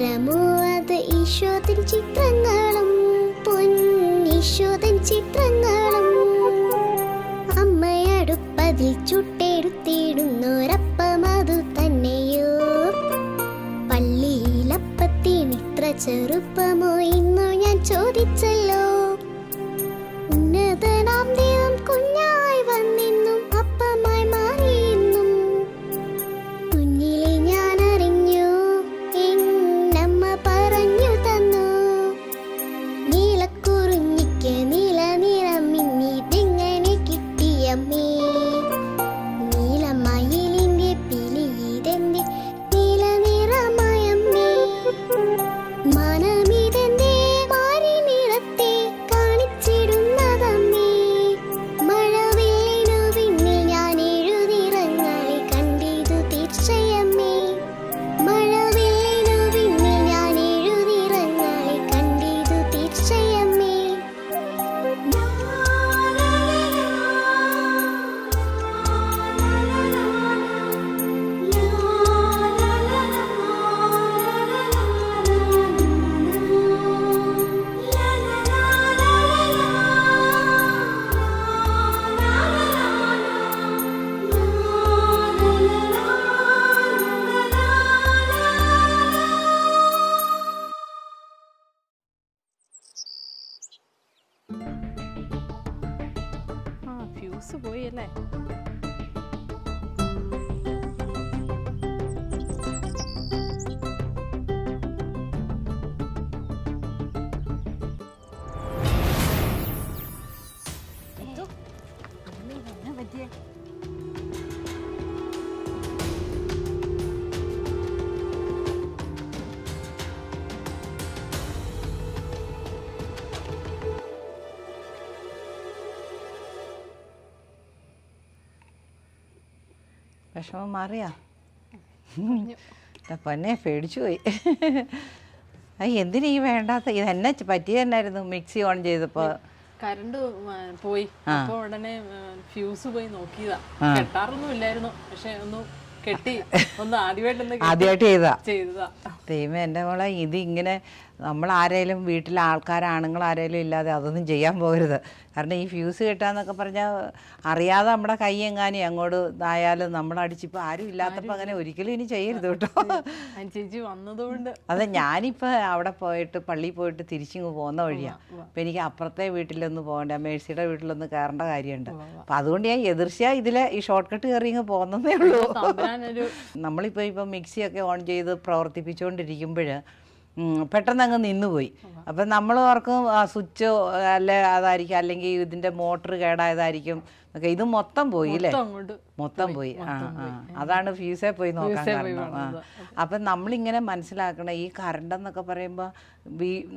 മരമോ അത് ഈശോതൻ ചിത്രങ്ങളും പൊന്നീശോതൻ ചിത്രങ്ങളും. അമ്മയടുപ്പതിൽ ചുട്ടെടുത്തിടുന്നൊരപ്പം അതു തന്നെയോ. പള്ളിയിലപ്പത്തിനിത്ര ചെറുപ്പമോ ഇന്നു ഞാൻ ചോദിച്ചല്ലോ. ഉന്നതനാം ദൈവം കുഞ്ഞായി വന്നെന്നും അപ്പമായി മാറിയെന്നും കുഞ്ഞിലെ ഞാൻ അറിഞ്ഞു, എന്നമ്മ പറഞ്ഞു തന്നു. നീലക്കുറിഞ്ഞിക്ക് നീല നിറം മിന്നിതെങ്ങനെ കിട്ടിയമ്മേ. നീലമയിലിന്റെ പിലിയിതെന്റെ നീല നിറമയമ്മേ. മനമിതെന്റെ മാറി നിറത്തെ കാണിച്ചിടുന്നതമ്മേ. മഴവില്ലിനു പിന്നിൽ ഞാൻ എഴുതിറങ്ങളെ കണ്ടിതു തീർച്ചയമ്മേ. മഴവില്ലിനു പിന്നിൽ ഞാൻ എഴുതിറങ്ങളെ കണ്ടിതു തീർച്ചയമ്മേ. ഫ്യൂസ് പോയല്ലേ. വിഷമം മാറിയാ? പൊന്നെ പേടിച്ചു പോയി. എന്തിനീ വേണ്ടാത്ത ഇത് എന്നെ പറ്റിയ തന്നെയായിരുന്നു. മിക്സി ഓൺ ചെയ്തപ്പോ കറണ്ട് പോയി. അപ്പൊ ഉടനെ ഫ്യൂസ് പോയി നോക്കിയതാ. കെട്ടാറൊന്നും ഇല്ലായിരുന്നു, പക്ഷെ ഒന്ന് കെട്ടി ഒന്ന് ആദ്യമായിട്ട് ചെയ്തതാ. ദൈവം എൻ്റെ മോളെ, ഇതിങ്ങനെ നമ്മൾ ആരെങ്കിലും വീട്ടിലെ ആൾക്കാരാണുങ്ങൾ ആരെങ്കിലും ഇല്ലാതെ അതൊന്നും ചെയ്യാൻ പോകരുത്. കാരണം ഈ ഫ്യൂസ് കെട്ടാന്നൊക്കെ പറഞ്ഞാൽ അറിയാതെ നമ്മുടെ കൈ എങ്ങാനും അങ്ങോട്ട് ഇതായാലും നമ്മളടിച്ചിപ്പോൾ ആരും ഇല്ലാത്തപ്പോൾ അങ്ങനെ ഒരിക്കലും ഇനി ചെയ്യരുത് കേട്ടോ. ചേച്ചി വന്നതുകൊണ്ട് അതെ, ഞാനിപ്പോൾ അവിടെ പോയിട്ട് പള്ളിയിൽ പോയിട്ട് തിരിച്ചിങ്ങ് പോകുന്ന വഴിയാണ്. അപ്പം എനിക്ക് അപ്പുറത്തെ വീട്ടിലൊന്ന് പോകേണ്ട, മേഴ്സിയുടെ വീട്ടിലൊന്ന് കയറേണ്ട കാര്യമുണ്ട്. അപ്പം അതുകൊണ്ട് ഞാൻ എതിർച്ച ഇതിലെ ഈ ഷോർട്ട് കട്ട് കയറി ഇങ്ങ് പോകുന്നതേ ഉള്ളൂ. നമ്മളിപ്പോൾ ഇപ്പം മിക്സിയൊക്കെ ഓൺ ചെയ്ത് പ്രവർത്തിപ്പിച്ചുകൊണ്ടിരിക്കുമ്പോൾ പെട്ടെന്ന് അങ്ങ് നിന്നുപോയി. അപ്പം നമ്മൾ ഓർക്കും സ്വിച്ച് അല്ലെ അതായിരിക്കും, അല്ലെങ്കിൽ ഇതിൻ്റെ മോട്ടർ കേടായതായിരിക്കും ഒക്കെ. ഇത് മൊത്തം പോയി അല്ലേ, മൊത്തം പോയി. അതാണ് ഫ്യൂസേ പോയി നോക്കാൻ കാരണം. അപ്പം നമ്മളിങ്ങനെ മനസ്സിലാക്കണം, ഈ കറണ്ട് എന്നൊക്കെ പറയുമ്പോൾ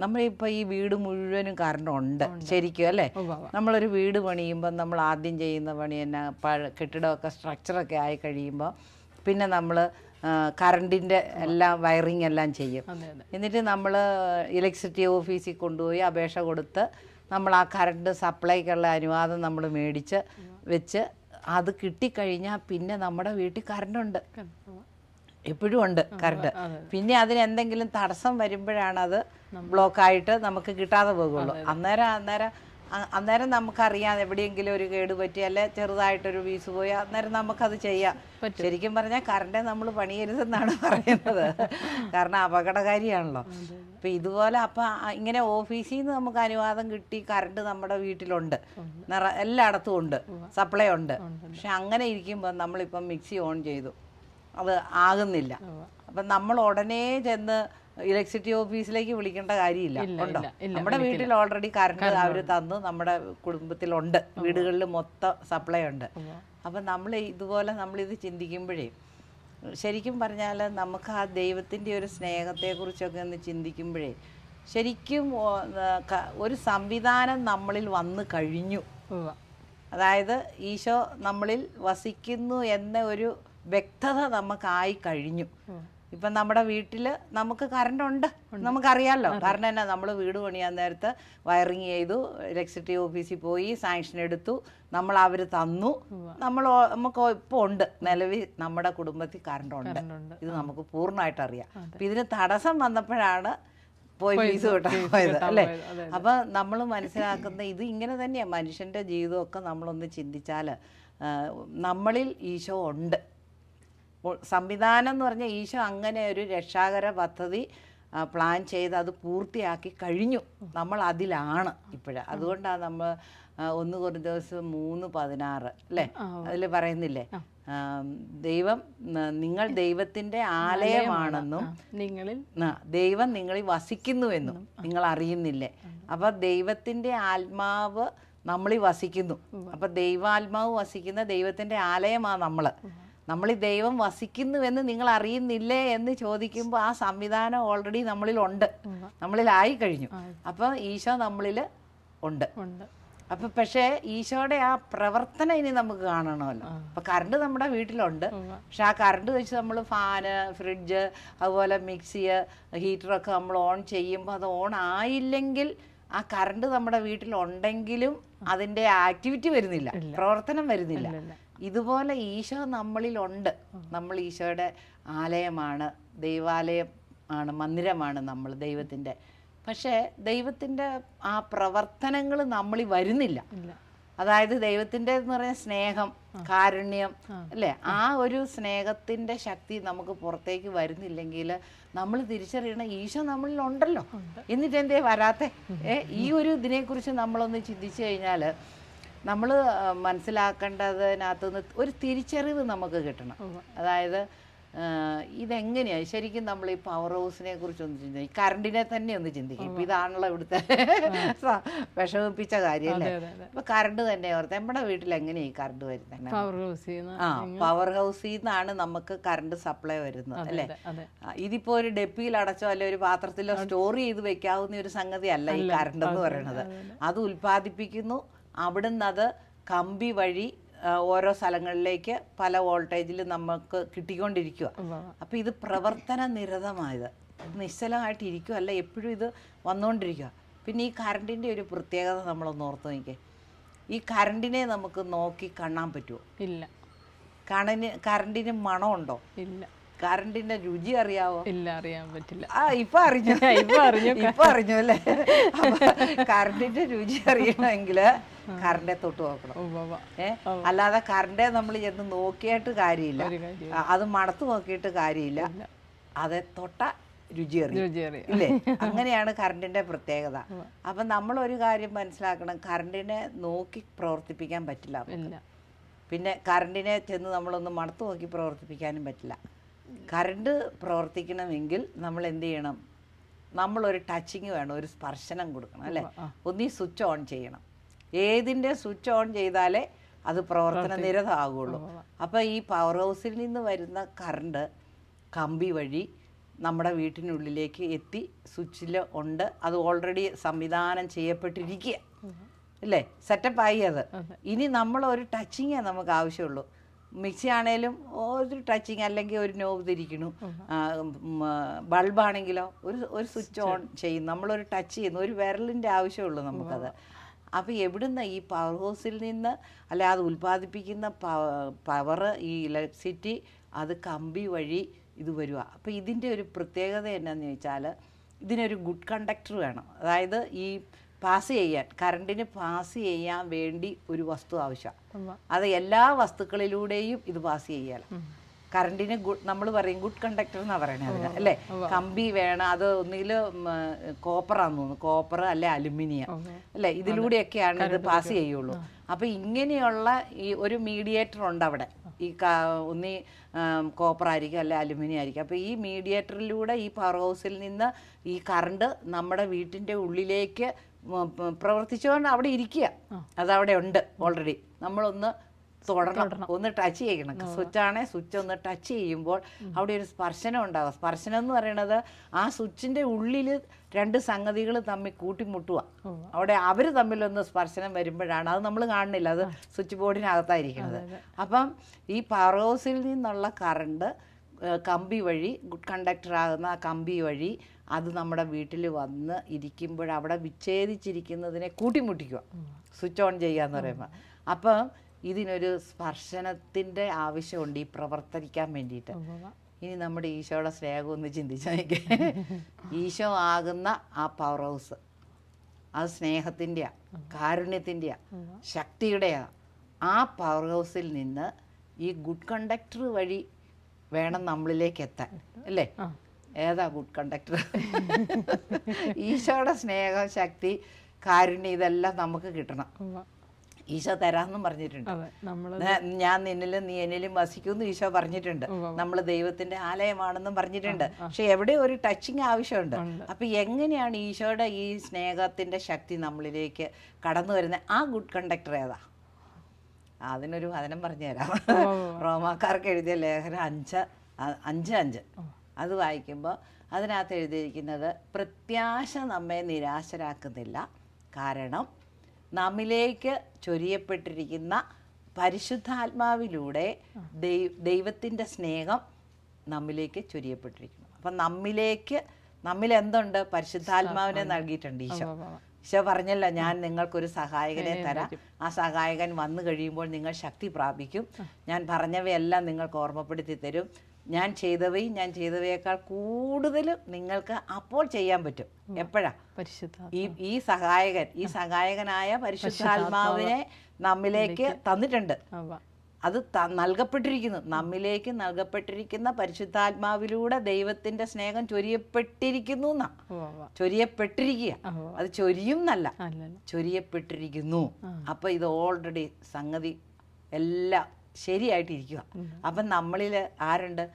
നമ്മളിപ്പോൾ ഈ വീട് മുഴുവനും കറണ്ട് ഉണ്ട് ശരിക്കും അല്ലേ. നമ്മളൊരു വീട് പണിയുമ്പോൾ നമ്മൾ ആദ്യം ചെയ്യുന്ന പണി തന്നെ കെട്ടിടമൊക്കെ സ്ട്രക്ചറൊക്കെ ആയി കഴിയുമ്പോൾ പിന്നെ നമ്മൾ കറണ്ടിൻ്റെ എല്ലാം വയറിങ് എല്ലാം ചെയ്യും. എന്നിട്ട് നമ്മൾ ഇലക്ട്രിസിറ്റി ഓഫീസിൽ കൊണ്ടുപോയി അപേക്ഷ കൊടുത്ത് നമ്മൾ ആ കറണ്ട് സപ്ലൈക്കുള്ള അനുവാദം നമ്മൾ മേടിച്ച് വെച്ച് അത് കിട്ടിക്കഴിഞ്ഞാൽ പിന്നെ നമ്മുടെ വീട്ടിൽ കറണ്ടുണ്ട്, എപ്പോഴും ഉണ്ട് കറണ്ട്. പിന്നെ അതിനെന്തെങ്കിലും തടസ്സം വരുമ്പോഴാണ് അത് ബ്ലോക്കായിട്ട് നമുക്ക് കിട്ടാതെ പോകുള്ളൂ. അന്നേരം നമുക്കറിയാം എവിടെയെങ്കിലും ഒരു കേട് പറ്റി അല്ലെ ചെറുതായിട്ടൊരു വീസ് പോയി അന്നേരം നമുക്കത് ചെയ്യാം. ശരിക്കും പറഞ്ഞാൽ കറണ്ടേ നമ്മൾ പണിയരുതെന്നാണ് പറയുന്നത്, കാരണം അപകടകാരിയാണല്ലോ. അപ്പം ഇതുപോലെ അപ്പം ഇങ്ങനെ ഓഫീസിൽ നിന്ന് നമുക്ക് അനുവാദം കിട്ടി, കറണ്ട് നമ്മുടെ വീട്ടിലുണ്ട്, എല്ലായിടത്തും ഉണ്ട്, സപ്ലൈ ഉണ്ട്. പക്ഷെ അങ്ങനെ ഇരിക്കുമ്പോൾ നമ്മളിപ്പം മിക്സി ഓൺ ചെയ്തു, അത് ആകുന്നില്ല. അപ്പം നമ്മൾ ഉടനെ ചെന്ന് ഇലക്ട്രിസിറ്റി ഓഫീസിലേക്ക് വിളിക്കേണ്ട കാര്യമില്ല. ഉണ്ടോ? നമ്മുടെ വീട്ടിൽ ഓൾറെഡി കറണ്ട് അവർ തന്നു, നമ്മുടെ കുടുംബത്തിലുണ്ട്, വീടുകളിൽ മൊത്തം സപ്ലൈ ഉണ്ട്. അപ്പം നമ്മൾ ഇതുപോലെ നമ്മളിത് ചിന്തിക്കുമ്പോഴേ ശരിക്കും പറഞ്ഞാൽ നമുക്ക് ആ ദൈവത്തിൻ്റെ ഒരു സ്നേഹത്തെക്കുറിച്ചൊക്കെ ഒന്ന് ചിന്തിക്കുമ്പോഴേ ശരിക്കും ഒരു സംവിധാനം നമ്മളിൽ വന്നു കഴിഞ്ഞു. അതായത് ഈശോ നമ്മളിൽ വസിക്കുന്നു എന്ന ഒരു വ്യക്തത നമുക്കായി കഴിഞ്ഞു. ഇപ്പം നമ്മുടെ വീട്ടിൽ നമുക്ക് കറണ്ട് ഉണ്ട്, നമുക്കറിയാമല്ലോ. കാരണം എന്നാ, നമ്മൾ വീട് പണിയാൻ നേരത്ത് വയറിങ് ചെയ്തു, ഇലക്ട്രിസിറ്റി ഓഫീസിൽ പോയി സാങ്ഷൻ എടുത്തു, അവർ തന്നു, നമുക്ക് ഇപ്പോൾ ഉണ്ട്, നിലവിൽ നമ്മുടെ കുടുംബത്തിൽ കറണ്ട് ഉണ്ട്. ഇത് നമുക്ക് പൂർണ്ണമായിട്ട് അറിയാം. അപ്പം ഇതിന് തടസ്സം വന്നപ്പോഴാണ് പോയി ഫീസ് കിട്ടാൻ പോയത് അല്ലേ. അപ്പം നമ്മൾ മനസ്സിലാക്കുന്ന ഇത് ഇങ്ങനെ തന്നെയാണ്. മനുഷ്യൻ്റെ ജീവിതമൊക്കെ നമ്മളൊന്ന് ചിന്തിച്ചാൽ നമ്മളിൽ ഈശോ ഉണ്ട്. സംവിധാനം എന്ന് പറഞ്ഞാൽ ഈശോ അങ്ങനെ ഒരു രക്ഷാകര പദ്ധതി പ്ലാൻ ചെയ്ത് അത് പൂർത്തിയാക്കി കഴിഞ്ഞു. നമ്മൾ അതിലാണ് ഇപ്പോഴ്. അതുകൊണ്ടാണ് നമ്മൾ 1 കൊരിന്ത്യർ 3:16 അല്ലേ, അതിൽ പറയുന്നില്ലേ, നിങ്ങൾ ദൈവത്തിൻ്റെ ആലയമാണെന്നും ദൈവം നിങ്ങളിൽ വസിക്കുന്നുവെന്നും നിങ്ങൾ അറിയുന്നില്ലേ. അപ്പം ദൈവത്തിൻ്റെ ആത്മാവ് നമ്മളിൽ വസിക്കുന്നു. അപ്പം ദൈവാത്മാവ് വസിക്കുന്ന ദൈവത്തിൻ്റെ ആലയമാണ് നമ്മൾ ഈ ദൈവം വസിക്കുന്നുവെന്ന് നിങ്ങൾ അറിയുന്നില്ലേ എന്ന് ചോദിക്കുമ്പോൾ ആ സംവിധാനം ഓൾറെഡി നമ്മളിലുണ്ട്, നമ്മളിലായി കഴിഞ്ഞു. അപ്പം ഈശോ നമ്മളിൽ ഉണ്ട്. അപ്പം പക്ഷേ ഈശോയുടെ ആ പ്രവർത്തനം ഇനി നമുക്ക് കാണണമല്ലോ. അപ്പം കറണ്ട് നമ്മുടെ വീട്ടിലുണ്ട്, പക്ഷെ ആ കറണ്ട് വെച്ച് നമ്മൾ ഫാന്, ഫ്രിഡ്ജ്, അതുപോലെ മിക്സി, ഹീറ്ററൊക്കെ നമ്മൾ ഓൺ ചെയ്യുമ്പോൾ അത് ഓൺ ആയില്ലെങ്കിൽ ആ കറണ്ട് നമ്മുടെ വീട്ടിലുണ്ടെങ്കിലും അതിൻ്റെ ആക്ടിവിറ്റി വരുന്നില്ല, പ്രവർത്തനം വരുന്നില്ല. ഇതുപോലെ ഈശോ നമ്മളിലുണ്ട്. നമ്മൾ ഈശോയുടെ ആലയമാണ്, ദൈവാലയം ആണ്, മന്ദിരമാണ് നമ്മൾ ദൈവത്തിൻ്റെ. പക്ഷേ ദൈവത്തിൻ്റെ ആ പ്രവർത്തനങ്ങൾ നമ്മളിൽ വരുന്നില്ല. അതായത് ദൈവത്തിൻ്റെ എന്ന് പറയുന്ന സ്നേഹം, കാരുണ്യം അല്ലേ, ആ ഒരു സ്നേഹത്തിൻ്റെ ശക്തി നമുക്ക് പുറത്തേക്ക് വരുന്നില്ലെങ്കിൽ നമ്മൾ തിരിച്ചറിയണം ഈശോ നമ്മളിലുണ്ടല്ലോ, എന്നിട്ട് എന്തേ വരാത്തെ. ഈ ഒരു ഇതിനെക്കുറിച്ച് നമ്മളൊന്ന് ചിന്തിച്ചു കഴിഞ്ഞാൽ നമ്മൾ മനസ്സിലാക്കേണ്ടതിനകത്തുനിന്ന് ഒരു തിരിച്ചറിവ് നമുക്ക് കിട്ടണം. അതായത് ഇതെങ്ങനെയാണ് ശരിക്കും നമ്മൾ ഈ പവർ ഹൗസിനെ കുറിച്ചൊന്ന് ചിന്തിക്കും, കറണ്ടിനെ തന്നെ ഒന്ന് ചിന്തിക്കും. ഇപ്പം ഇതാണല്ലോ ഇവിടുത്തെ വിഷമിപ്പിച്ച കാര്യമല്ലേ. ഇപ്പം കറണ്ട് തന്നെ ഓർത്ത് നമ്മുടെ വീട്ടിൽ എങ്ങനെയാണ് ഈ കറണ്ട് വരുന്നത്? പവർ ഹൗസിൽ നിന്നാണ് നമുക്ക് കറണ്ട് സപ്ലൈ വരുന്നത് അല്ലേ. ഇതിപ്പോൾ ഒരു ഡെപ്പിയിൽ അടച്ചോ അല്ലെ ഒരു പാത്രത്തിലോ സ്റ്റോർ ചെയ്ത് വെക്കാവുന്ന ഒരു സംഗതി അല്ല ഈ കറണ്ട് എന്ന് പറയുന്നത്. അത് ഉൽപ്പാദിപ്പിക്കുന്നു, അവിടുന്ന് അത് കമ്പി വഴി ഓരോ സ്ഥലങ്ങളിലേക്ക് പല വോൾട്ടേജിൽ നമുക്ക് കിട്ടിക്കൊണ്ടിരിക്കുക. അപ്പം ഇത് പ്രവർത്തന നിരതമായത്, നിശ്ചലമായിട്ടിരിക്കുകയല്ല, എപ്പോഴും ഇത് വന്നുകൊണ്ടിരിക്കുക. പിന്നെ ഈ കറണ്ടിൻ്റെ ഒരു പ്രത്യേകത നമ്മളൊന്ന് ഓർത്ത് നോക്കിക്കേ. ഈ കറണ്ടിനെ നമുക്ക് നോക്കി കാണാൻ പറ്റുമോ? ഇല്ല. കറണ്ടിന് മണമുണ്ടോ? ഇല്ല. കറണ്ടിന്റെ രുചി അറിയാവോ? ഇല്ല, അറിയാൻ പറ്റില്ല. ഇപ്പൊ അറിഞ്ഞു അല്ലേ. കറണ്ടിന്റെ രുചി അറിയണമെങ്കിൽ കറണ്ടെ തൊട്ട് നോക്കണം. അല്ലാതെ കറണ്ടെ നമ്മൾ ചെന്ന് നോക്കിയിട്ട് കാര്യമില്ല, അത് മണത്ത് നോക്കിയിട്ട് കാര്യമില്ല, അത് തൊട്ട രുചി അറിയാം ഇല്ലേ. അങ്ങനെയാണ് കറണ്ടിന്റെ പ്രത്യേകത. അപ്പം നമ്മളൊരു കാര്യം മനസ്സിലാക്കണം, കറണ്ടിനെ നോക്കി പ്രവർത്തിപ്പിക്കാൻ പറ്റില്ല. പിന്നെ കറണ്ടിനെ ചെന്ന് നമ്മളൊന്ന് മണത്ത് നോക്കി പ്രവർത്തിപ്പിക്കാനും പറ്റില്ല. കറണ്ട് പ്രവർത്തിക്കണമെങ്കിൽ നമ്മൾ എന്ത് ചെയ്യണം? നമ്മളൊരു ടച്ചിങ് വേണം, ഒരു സ്പർശനം കൊടുക്കണം അല്ലേ. ഒന്നീ സ്വിച്ച് ഓൺ ചെയ്യണം. ഏതിൻ്റെ സ്വിച്ച് ഓൺ ചെയ്താലേ അത് പ്രവർത്തന നിരതമാകുള്ളൂ. അപ്പോൾ ഈ പവർ ഹൗസിൽ നിന്ന് വരുന്ന കറണ്ട് കമ്പി വഴി നമ്മുടെ വീട്ടിനുള്ളിലേക്ക് എത്തി സ്വിച്ചിൽ ഉണ്ട്. അത് ഓൾറെഡി സംവിധാനം ചെയ്യപ്പെട്ടിരിക്കുക അല്ലേ, സെറ്റപ്പായി. അത് ഇനി നമ്മളൊരു ടച്ചിങ്ങേ നമുക്ക് ആവശ്യമുള്ളൂ. മിക്സി ആണേലും ഒരു ടച്ചിങ് അല്ലെങ്കിൽ ഒരു നോബ് തിരിക്കണു, ബൾബാണെങ്കിലോ ഒരു സ്വിച്ച് ഓൺ ചെയ്യും, നമ്മളൊരു ടച്ച് ചെയ്യുന്നു, ഒരു വിരലിൻ്റെ ആവശ്യമുള്ളൂ നമുക്കത്. അപ്പോൾ എവിടുന്ന് ഈ പവർ ഹൗസിൽ നിന്ന് അല്ലെ അത് ഉൽപ്പാദിപ്പിക്കുന്ന പവർ, ഈ ഇലക്ട്രിസിറ്റി അത് കമ്പി വഴി ഇത് വരിക. അപ്പോൾ ഇതിൻ്റെ ഒരു പ്രത്യേകത എന്നാന്ന് ചോദിച്ചാൽ ഇതിനൊരു ഗുഡ് കണ്ടക്ടർ വേണം. അതായത് ഈ പാസ് ചെയ്യാൻ, കറണ്ടിന് പാസ് ചെയ്യാൻ വേണ്ടി ഒരു വസ്തു ആവശ്യമാണ്. അത് എല്ലാ വസ്തുക്കളിലൂടെയും ഇത് പാസ് ചെയ്യാൻ കറണ്ടിന് നമ്മൾ പറയും ഗുഡ് കണ്ടക്ടർ എന്നാണ് പറയുന്നത് അതിന് അല്ലേ. കമ്പി വേണം, അത് ഒന്നുകിൽ കോപ്പറാന്ന് തോന്നുന്നു, കോപ്പർ അല്ലെ അലുമിനിയം അല്ലേ, ഇതിലൂടെയൊക്കെയാണ് ഇത് പാസ് ചെയ്യുള്ളൂ. അപ്പോൾ ഇങ്ങനെയുള്ള ഈ ഒരു മീഡിയേറ്റർ ഉണ്ട് അവിടെ. ഈ ഒന്നീ കോപ്പർ ആയിരിക്കും അല്ലെ അലുമിനിയം ആയിരിക്കും. അപ്പോൾ ഈ മീഡിയേറ്ററിലൂടെ ഈ പവർ ഹൗസിൽ നിന്ന് ഈ കറണ്ട് നമ്മുടെ വീട്ടിൻ്റെ ഉള്ളിലേക്ക് പ്രവർത്തിച്ചുകൊണ്ട് അവിടെ ഇരിക്കുക. അതവിടെ ഉണ്ട് ഓൾറെഡി. നമ്മളൊന്ന് തൊടണം, ഒന്ന് ടച്ച് ചെയ്യണം. സ്വിച്ചാണെ സ്വിച്ച് ഒന്ന് ടച്ച് ചെയ്യുമ്പോൾ അവിടെ ഒരു സ്പർശനം ഉണ്ടാകും. സ്പർശനം എന്ന് പറയുന്നത് ആ സ്വിച്ചിൻ്റെ ഉള്ളിൽ രണ്ട് സംഗതികൾ തമ്മിൽ കൂട്ടിമുട്ടുക. അവിടെ അവർ തമ്മിലൊന്ന് സ്പർശനം വരുമ്പോഴാണ്, അത് നമ്മൾ കാണുന്നില്ല, അത് സ്വിച്ച് ബോർഡിനകത്തായിരിക്കുന്നത്. അപ്പം ഈ പവർ ഹൗസിൽ നിന്നുള്ള കറണ്ട് കമ്പി വഴി, ഗുഡ് കണ്ടക്ടർ ആകുന്ന ആ കമ്പി വഴി അത് നമ്മുടെ വീട്ടിൽ വന്ന് ഇരിക്കുമ്പോൾ അവിടെ വിച്ഛേദിച്ചിരിക്കുന്നതിനെ കൂട്ടിമുട്ടിക്കുക, സ്വിച്ച് ഓൺ ചെയ്യുക എന്ന് പറയുമ്പോൾ. അപ്പം ഇതിനൊരു സ്പർശനത്തിൻ്റെ ആവശ്യമുണ്ട് ഈ പ്രവർത്തിക്കാൻ വേണ്ടിയിട്ട്. ഇനി നമ്മുടെ ഈശോയുടെ സ്നേഹം ഒന്ന് ചിന്തിച്ചു നോക്കിയേ. ഈശോ ആകുന്ന ആ പവർ ഹൗസ് അത് സ്നേഹത്തിൻ്റെയാണ്, കാരുണ്യത്തിൻ്റെയാണ്, ശക്തിയുടെയാണ്. ആ പവർ ഹൗസിൽ നിന്ന് ഈ ഗുഡ് കണ്ടക്ടർ വഴി വേണം നമ്മളിലേക്ക് എത്താൻ, അല്ലേ? ഏതാ ഗുഡ് കണ്ടക്ടർ? ഈശോയുടെ സ്നേഹം, ശക്തി, കാരുണ്യം ഇതെല്ലാം നമുക്ക് കിട്ടണം. ഈശോ തരാമെന്നും പറഞ്ഞിട്ടുണ്ട്. ഞാൻ നിന്നിലും നീ എന്നിലും വസിക്കുമെന്ന് ഈശോ പറഞ്ഞിട്ടുണ്ട്. നമ്മൾ ദൈവത്തിന്റെ ആലയമാണെന്നും പറഞ്ഞിട്ടുണ്ട്. പക്ഷെ എവിടെ ഒരു ടച്ചിങ് ആവശ്യമുണ്ട്. അപ്പൊ എങ്ങനെയാണ് ഈശോയുടെ ഈ സ്നേഹത്തിന്റെ ശക്തി നമ്മളിലേക്ക് കടന്നു വരുന്നത്? ആ ഗുഡ് കണ്ടക്ടർ ഏതാ? അതിനൊരു വചനം പറഞ്ഞുതരാം. റോമാക്കാർക്ക് എഴുതിയ ലേഖനം 5:5 അത് വായിക്കുമ്പോൾ അതിനകത്ത് എഴുതിയിരിക്കുന്നത്, പ്രത്യാശ നമ്മെ നിരാശരാക്കുന്നില്ല, കാരണം നമ്മിലേക്ക് ചൊരിയപ്പെട്ടിരിക്കുന്ന പരിശുദ്ധാത്മാവിലൂടെ ദൈവത്തിൻ്റെ സ്നേഹം നമ്മിലേക്ക് ചൊരിയപ്പെട്ടിരിക്കുന്നു. അപ്പം നമ്മിൽ എന്തുണ്ട്? പരിശുദ്ധാത്മാവിനെ നൽകിയിട്ടുണ്ട് ഈശോ. ഈശോ പറഞ്ഞല്ലോ, ഞാൻ നിങ്ങൾക്കൊരു സഹായകനെ തരാം, ആ സഹായകൻ വന്നു കഴിയുമ്പോൾ നിങ്ങൾ ശക്തി പ്രാപിക്കും, ഞാൻ പറഞ്ഞവയെല്ലാം നിങ്ങൾക്ക് ഓർമ്മപ്പെടുത്തി തരും, ഞാൻ ചെയ്തവയേക്കാൾ കൂടുതൽ നിങ്ങൾക്ക് അപ്പോൾ ചെയ്യാൻ പറ്റും. എപ്പോഴാ? ഈ സഹായകനായ പരിശുദ്ധാത്മാവിനെ നമ്മിലേക്ക് തന്നിട്ടുണ്ട്. അത് നൽകപ്പെട്ടിരിക്കുന്നു. നമ്മിലേക്ക് നൽകപ്പെട്ടിരിക്കുന്ന പരിശുദ്ധാത്മാവിലൂടെ ദൈവത്തിന്റെ സ്നേഹം ചൊരിയപ്പെട്ടിരിക്കുന്നു എന്നാ. ചൊരിയപ്പെട്ടിരിക്കുക, അത് ചൊരിയും എന്നല്ല, ചൊരിയപ്പെട്ടിരിക്കുന്നു. അപ്പൊ ഇത് ഓൾറെഡി സംഗതി എല്ലാം ശരിയായിട്ടിരിക്കുക. അപ്പം നമ്മളിൽ ആരുണ്ട്?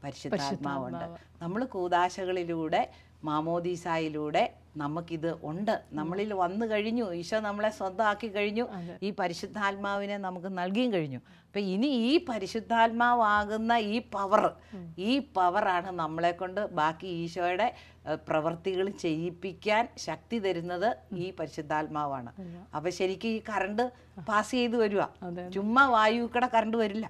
പരിശുദ്ധാത്മാവുണ്ട്. നമ്മൾ കൂദാശകളിലൂടെ, മാമോദീസായിലൂടെ നമുക്കിത് ഉണ്ട്, നമ്മളിൽ വന്നു കഴിഞ്ഞു. ഈശോ നമ്മളെ സ്വന്തമാക്കി കഴിഞ്ഞു. ഈ പരിശുദ്ധാത്മാവിനെ നമുക്ക് നൽകിയും കഴിഞ്ഞു. അപ്പം ഇനി ഈ പരിശുദ്ധാത്മാവാകുന്ന ഈ പവറാണ് നമ്മളെ കൊണ്ട് ബാക്കി ഈശോയുടെ പ്രവൃത്തികൾ ചെയ്യിപ്പിക്കാൻ ശക്തി തരുന്നത്. ഈ പരിശുദ്ധാത്മാവാണ്. അപ്പൊ ശരിക്കും ഈ കറണ്ട് പാസ് ചെയ്ത് വരുക, ചുമ്മാ വായുക്കടെ കറണ്ട് വരില്ല.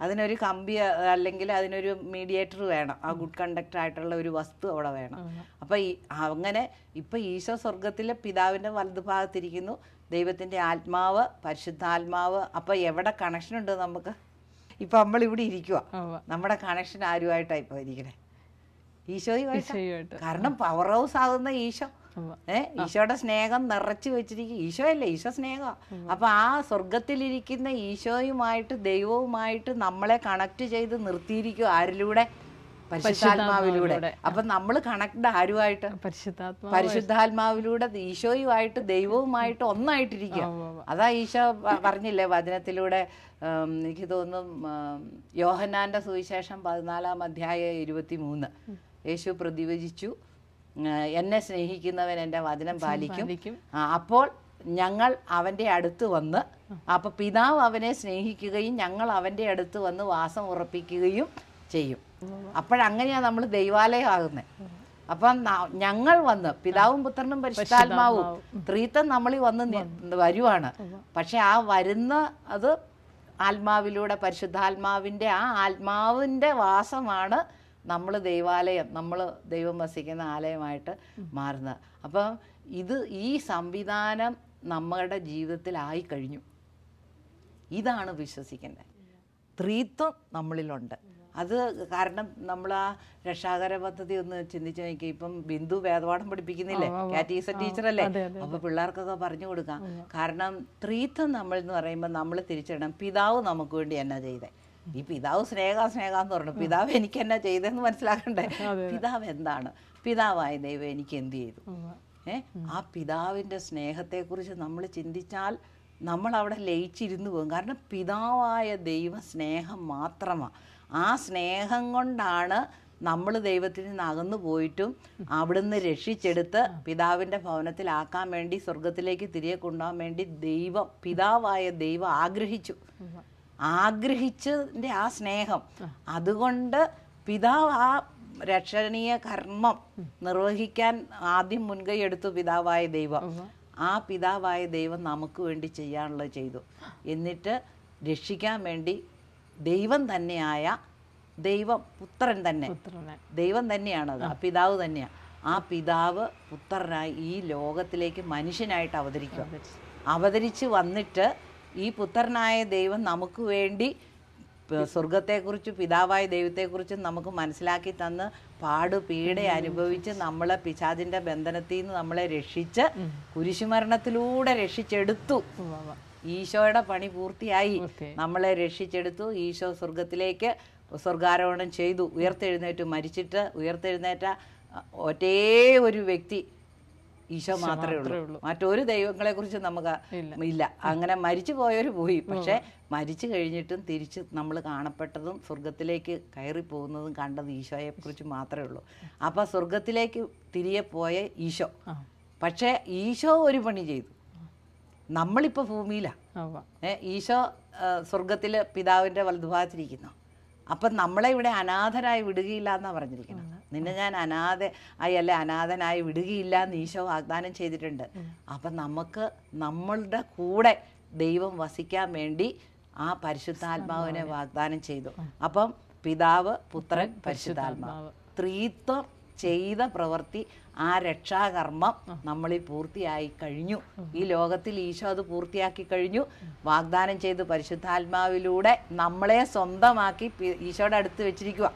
അതിനൊരു കമ്പി അല്ലെങ്കിൽ അതിനൊരു മീഡിയേറ്റർ വേണം, ആ ഗുഡ് കണ്ടക്ടർ ആയിട്ടുള്ള ഒരു വസ്തു അവിടെ വേണം. അപ്പൊ അങ്ങനെ ഇപ്പൊ ഈശോ സ്വർഗത്തിലെ പിതാവിന്റെ വലതുഭാഗത്തിരിക്കുന്നു, ദൈവത്തിന്റെ ആത്മാവ്, പരിശുദ്ധാത്മാവ്. അപ്പൊ എവിടെ കണക്ഷൻ ഉണ്ട് നമുക്ക്? ഇപ്പൊ നമ്മളിവിടെ ഇരിക്കുക, നമ്മുടെ കണക്ഷൻ ആരുമായിട്ടാണ് ഇപ്പൊ ഇരിക്കണേ? ഈശോയുമായിട്ട്. കാരണം പവർ ഹൗസ് ആകുന്ന ഈശോ, ഈശോയുടെ സ്നേഹം നിറച്ചു വെച്ചിരിക്കും. ഈശോ അല്ലേ, ഈശോ സ്നേഹമാണ്. അപ്പൊ ആ സ്വർഗത്തിലിരിക്കുന്ന ഈശോയുമായിട്ട്, ദൈവവുമായിട്ട് നമ്മളെ കണക്ട് ചെയ്ത് നിർത്തിയിരിക്കും. ആരിലൂടെ? പരിശുദ്ധാത്മാവിലൂടെ. അപ്പൊ നമ്മൾ കണക്ട് ആരുമായിട്ട്? പരിശുദ്ധാത്മാവിലൂടെ ഈശോയുമായിട്ട്, ദൈവവുമായിട്ട് ഒന്നായിട്ടിരിക്കുക. അതാ ഈശോ പറഞ്ഞില്ലേ വചനത്തിലൂടെ, എനിക്ക് തോന്നുന്നു യോഹന്നാന്റെ സുവിശേഷം 14:23 യേശു പ്രതിവചിച്ചു, എന്നെ സ്നേഹിക്കുന്നവൻ എൻ്റെ വചനം പാലിക്കും, അപ്പോൾ ഞങ്ങൾ അവൻ്റെ അടുത്ത് വന്ന്, അപ്പൊ പിതാവ് അവനെ സ്നേഹിക്കുകയും ഞങ്ങൾ അവൻ്റെ അടുത്ത് വന്ന് വാസം ഉറപ്പിക്കുകയും ചെയ്യും. അപ്പോഴങ്ങനെയാണ് നമ്മൾ ദൈവാലയം ആകുന്നത്. അപ്പം ഞങ്ങൾ വന്ന്, പിതാവും പുത്രനും പരിശുദ്ധാത്മാവും ത്രീത്വം നമ്മളിൽ വന്ന് വരുവാണ്. പക്ഷെ ആ വരുന്ന അത് ആത്മാവിലൂടെ, പരിശുദ്ധാത്മാവിൻ്റെ ആ ആത്മാവിൻ്റെ വാസമാണ് നമ്മൾ ദൈവാലയം, നമ്മൾ ദൈവം വസിക്കുന്ന ആലയമായിട്ട് മാറുന്നത്. അപ്പം ഈ സംവിധാനം നമ്മുടെ ജീവിതത്തിലായി കഴിഞ്ഞു. ഇതാണ് വിശ്വസിക്കേണ്ടത്. ത്രീത്വം നമ്മളിലുണ്ട്. അത് കാരണം നമ്മൾ ആ രക്ഷാകര പദ്ധതി ഒന്ന് ചിന്തിച്ചു നോക്കി. ഇപ്പം ബിന്ദു വേദപാഠം പഠിപ്പിക്കുന്നില്ലേ, കാറ്റീസ ടീച്ചറല്ലേ? അപ്പൊ പിള്ളേർക്കൊക്കെ പറഞ്ഞു കൊടുക്കാം. കാരണം ത്രീത്വം നമ്മൾ എന്ന് പറയുമ്പോൾ നമ്മൾ തിരിച്ചിടണം, പിതാവ് നമുക്ക് വേണ്ടി എന്നാ ചെയ്തേ. ഈ പിതാവ് സ്നേഹാന്ന് പറഞ്ഞു, പിതാവ് എനിക്ക് എന്നാ ചെയ്തെന്ന് മനസ്സിലാക്കണ്ടേ? പിതാവ് എന്താണ്? പിതാവായ ദൈവം എനിക്ക് എന്ത് ചെയ്തു? ആ പിതാവിൻ്റെ സ്നേഹത്തെക്കുറിച്ച് നമ്മൾ ചിന്തിച്ചാൽ നമ്മൾ അവിടെ ലയിച്ചിരുന്നു പോകും. കാരണം പിതാവായ ദൈവ സ്നേഹം മാത്രമാണ്. ആ സ്നേഹം കൊണ്ടാണ് നമ്മൾ ദൈവത്തിൽ നിന്ന് അകന്നു പോയിട്ടും അവിടുന്ന് രക്ഷിച്ചെടുത്ത് പിതാവിൻ്റെ ഭവനത്തിലാക്കാൻ വേണ്ടി, സ്വർഗത്തിലേക്ക് തിരികെ കൊണ്ടുപോകാൻ വേണ്ടി പിതാവായ ദൈവം ആഗ്രഹിച്ചതിൻ്റെ ആ സ്നേഹം. അതുകൊണ്ട് പിതാവ് ആ രക്ഷണീയ കർമ്മം നിർവഹിക്കാൻ ആദ്യം മുൻകൈ എടുത്തു പിതാവായ ദൈവം. ആ പിതാവായ ദൈവം നമുക്ക് വേണ്ടി ചെയ്യാനുള്ളത് ചെയ്തു. എന്നിട്ട് രക്ഷിക്കാൻ വേണ്ടി ദൈവം തന്നെയായ ദൈവം പുത്രൻ തന്നെ, ദൈവം തന്നെയാണത്, ആ പിതാവ് തന്നെയാണ്. ആ പിതാവ് പുത്രനായി ഈ ലോകത്തിലേക്ക് മനുഷ്യനായിട്ട് അവതരിച്ച് വന്നിട്ട് ഈ പുത്രനായ ദൈവം നമുക്ക് വേണ്ടി സ്വർഗത്തെക്കുറിച്ച് പിതാവായ ദൈവത്തെക്കുറിച്ച് നമുക്ക് മനസ്സിലാക്കി തന്ന് പീഡ അനുഭവിച്ച് നമ്മളെ പിശാചിന്റെ ബന്ധനത്തിൽ നിന്ന് നമ്മളെ രക്ഷിച്ച് കുരിശുമരണത്തിലൂടെ രക്ഷിച്ചെടുത്തു. ഈശോയുടെ പണി പൂർത്തിയായി, നമ്മളെ രക്ഷിച്ചെടുത്തു. ഈശോ സ്വർഗാരോഹണം ചെയ്തു, ഉയർത്തെഴുന്നേറ്റു. മരിച്ചിട്ട് ഉയർത്തെഴുന്നേറ്റ ഒരേ ഒരു വ്യക്തി ഈശോ മാത്രമേ ഉള്ളൂ. മറ്റൊരു ദൈവങ്ങളെ കുറിച്ച് നമുക്ക് ഇല്ല. അങ്ങനെ മരിച്ചു പോയവർ പോയി, പക്ഷെ മരിച്ചു കഴിഞ്ഞിട്ടും തിരിച്ച് നമ്മൾ കാണപ്പെട്ടതും സ്വർഗത്തിലേക്ക് കയറി പോകുന്നതും കണ്ടത് ഈശോയെ കുറിച്ച് മാത്രമേ ഉള്ളൂ. അപ്പൊ സ്വർഗത്തിലേക്ക് തിരികെ പോയ ഈശോ, പക്ഷെ ഈശോ ഒരു പണി ചെയ്തു. നമ്മളിപ്പോ ഭൂമിയിലാണ്, ഈശോ സ്വർഗത്തില് പിതാവിന്റെ വലതുഭാഗത്തിരിക്കുന്നു. അപ്പം നമ്മളെ ഇവിടെ അനാഥരായി വിടുകയില്ല എന്നാണ് പറഞ്ഞിരിക്കുന്നത്. നിന്നെ ഞാൻ അനാഥനായി വിടുകയില്ല എന്ന് ഈശോ വാഗ്ദാനം ചെയ്തിട്ടുണ്ട്. അപ്പം നമുക്ക് നമ്മളുടെ കൂടെ ദൈവം വസിക്കാൻ വേണ്ടി ആ പരിശുദ്ധാത്മാവിനെ വാഗ്ദാനം ചെയ്തു. അപ്പം പിതാവ്, പുത്രൻ, പരിശുദ്ധാത്മാവ് ത്രിത്വം ചെയ്ത പ്രവൃത്തി, ആ രക്ഷാകർമ്മം നമ്മളിൽ പൂർത്തിയായി കഴിഞ്ഞു. ഈ ലോകത്തിൽ ഈശോ അത് പൂർത്തിയാക്കി കഴിഞ്ഞു. വാഗ്ദാനം ചെയ്ത് പരിശുദ്ധാത്മാവിലൂടെ നമ്മളെ സ്വന്തമാക്കി ഈശോയുടെ അടുത്ത് വെച്ചിരിക്കുക.